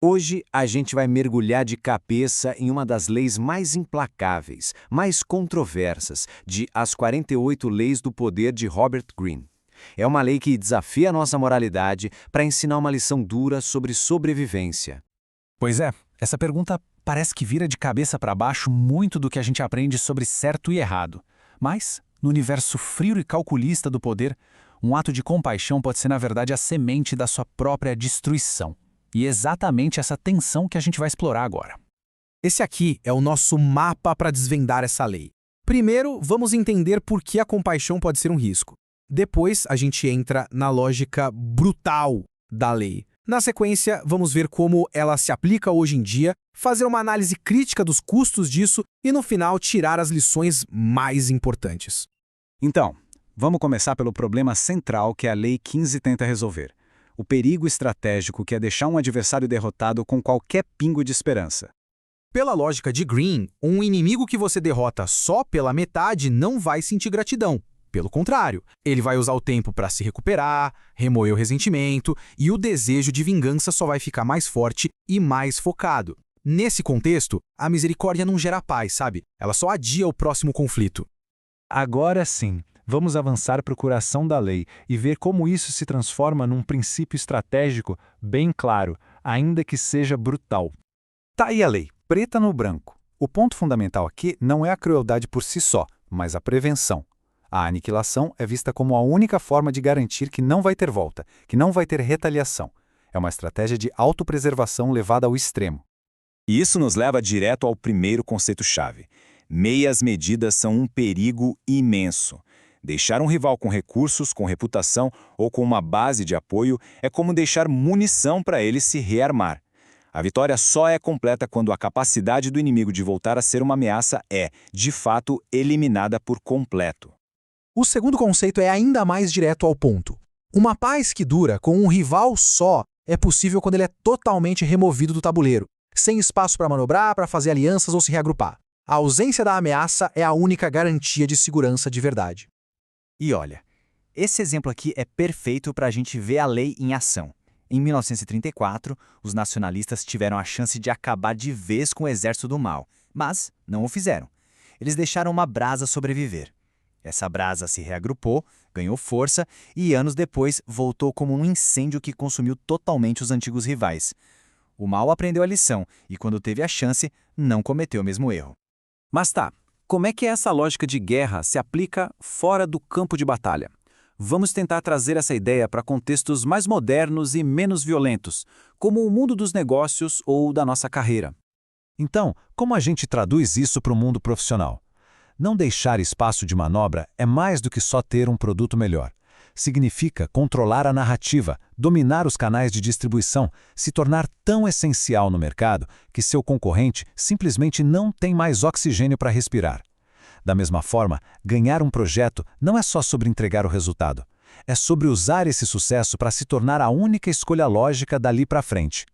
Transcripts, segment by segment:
Hoje a gente vai mergulhar de cabeça em uma das leis mais implacáveis, mais controversas, de As 48 Leis do Poder de Robert Greene. É uma lei que desafia a nossa moralidade para ensinar uma lição dura sobre sobrevivência. Pois é, essa pergunta parece que vira de cabeça para baixo muito do que a gente aprende sobre certo e errado. Mas, no universo frio e calculista do poder, um ato de compaixão pode ser, na verdade, a semente da sua própria destruição. E é exatamente essa tensão que a gente vai explorar agora. Esse aqui é o nosso mapa para desvendar essa lei. Primeiro, vamos entender por que a compaixão pode ser um risco. Depois, a gente entra na lógica brutal da lei. Na sequência, vamos ver como ela se aplica hoje em dia, fazer uma análise crítica dos custos disso e, no final, tirar as lições mais importantes. Então, vamos começar pelo problema central que a Lei 15 tenta resolver. O perigo estratégico que é deixar um adversário derrotado com qualquer pingo de esperança. Pela lógica de Greene, um inimigo que você derrota só pela metade não vai sentir gratidão. Pelo contrário, ele vai usar o tempo para se recuperar, remoer o ressentimento e o desejo de vingança só vai ficar mais forte e mais focado. Nesse contexto, a misericórdia não gera paz, sabe? Ela só adia o próximo conflito. Agora sim, vamos avançar para o coração da lei e ver como isso se transforma num princípio estratégico bem claro, ainda que seja brutal. Tá aí a lei, preta no branco. O ponto fundamental aqui não é a crueldade por si só, mas a prevenção. A aniquilação é vista como a única forma de garantir que não vai ter volta, que não vai ter retaliação. É uma estratégia de autopreservação levada ao extremo. E isso nos leva direto ao primeiro conceito-chave. Meias medidas são um perigo imenso. Deixar um rival com recursos, com reputação ou com uma base de apoio é como deixar munição para ele se rearmar. A vitória só é completa quando a capacidade do inimigo de voltar a ser uma ameaça é, de fato, eliminada por completo. O segundo conceito é ainda mais direto ao ponto. Uma paz que dura com um rival só é possível quando ele é totalmente removido do tabuleiro, sem espaço para manobrar, para fazer alianças ou se reagrupar. A ausência da ameaça é a única garantia de segurança de verdade. E olha, esse exemplo aqui é perfeito para a gente ver a lei em ação. Em 1934, os nacionalistas tiveram a chance de acabar de vez com o exército do mal, mas não o fizeram. Eles deixaram uma brasa sobreviver. Essa brasa se reagrupou, ganhou força e anos depois voltou como um incêndio que consumiu totalmente os antigos rivais. O mal aprendeu a lição e, quando teve a chance, não cometeu o mesmo erro. Mas tá, como é que essa lógica de guerra se aplica fora do campo de batalha? Vamos tentar trazer essa ideia para contextos mais modernos e menos violentos, como o mundo dos negócios ou da nossa carreira. Então, como a gente traduz isso para o mundo profissional? Não deixar espaço de manobra é mais do que só ter um produto melhor. Significa controlar a narrativa, dominar os canais de distribuição, se tornar tão essencial no mercado que seu concorrente simplesmente não tem mais oxigênio para respirar. Da mesma forma, ganhar um projeto não é só sobre entregar o resultado. É sobre usar esse sucesso para se tornar a única escolha lógica dali para frente.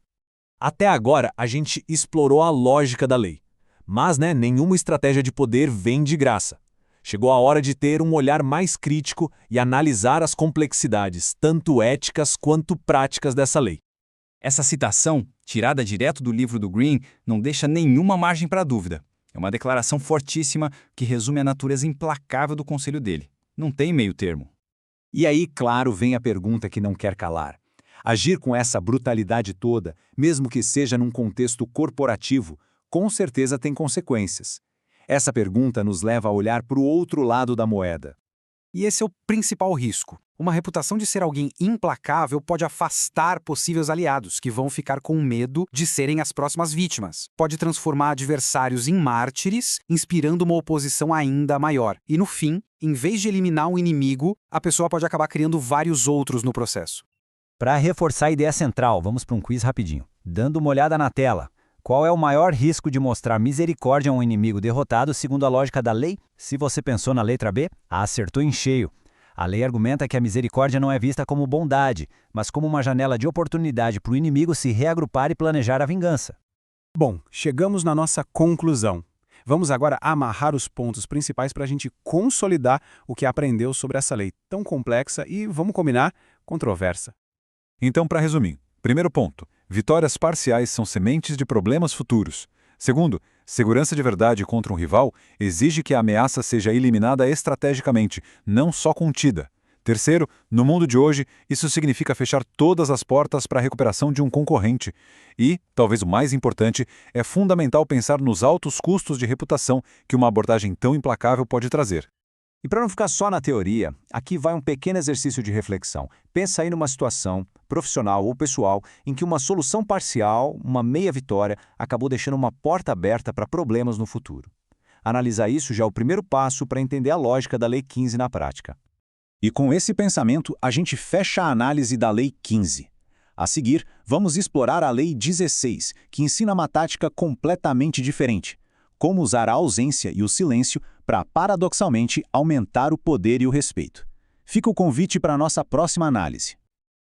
Até agora, a gente explorou a lógica da lei. Mas, nenhuma estratégia de poder vem de graça. Chegou a hora de ter um olhar mais crítico e analisar as complexidades, tanto éticas quanto práticas dessa lei. Essa citação, tirada direto do livro do Greene, não deixa nenhuma margem para dúvida. É uma declaração fortíssima que resume a natureza implacável do conselho dele. Não tem meio termo. E aí, claro, vem a pergunta que não quer calar. Agir com essa brutalidade toda, mesmo que seja num contexto corporativo, com certeza tem consequências. Essa pergunta nos leva a olhar para o outro lado da moeda. E esse é o principal risco. Uma reputação de ser alguém implacável pode afastar possíveis aliados, que vão ficar com medo de serem as próximas vítimas. Pode transformar adversários em mártires, inspirando uma oposição ainda maior. E no fim, em vez de eliminar um inimigo, a pessoa pode acabar criando vários outros no processo. Para reforçar a ideia central, vamos para um quiz rapidinho. Dando uma olhada na tela. Qual é o maior risco de mostrar misericórdia a um inimigo derrotado segundo a lógica da lei? Se você pensou na letra B, acertou em cheio. A lei argumenta que a misericórdia não é vista como bondade, mas como uma janela de oportunidade para o inimigo se reagrupar e planejar a vingança. Bom, chegamos na nossa conclusão. Vamos agora amarrar os pontos principais para a gente consolidar o que aprendeu sobre essa lei tão complexa e, vamos combinar, controversa. Então, para resumir, primeiro ponto, Vitórias parciais são sementes de problemas futuros. Segundo, segurança de verdade contra um rival exige que a ameaça seja eliminada estrategicamente, não só contida. Terceiro, no mundo de hoje, isso significa fechar todas as portas para a recuperação de um concorrente. E, talvez o mais importante, é fundamental pensar nos altos custos de reputação que uma abordagem tão implacável pode trazer. E para não ficar só na teoria, aqui vai um pequeno exercício de reflexão. Pensa aí numa situação, profissional ou pessoal, em que uma solução parcial, uma meia vitória, acabou deixando uma porta aberta para problemas no futuro. Analisar isso já é o primeiro passo para entender a lógica da Lei 15 na prática. E com esse pensamento, a gente fecha a análise da Lei 15. A seguir, vamos explorar a Lei 16, que ensina uma tática completamente diferente: como usar a ausência e o silêncio para, paradoxalmente, aumentar o poder e o respeito. Fica o convite para a nossa próxima análise.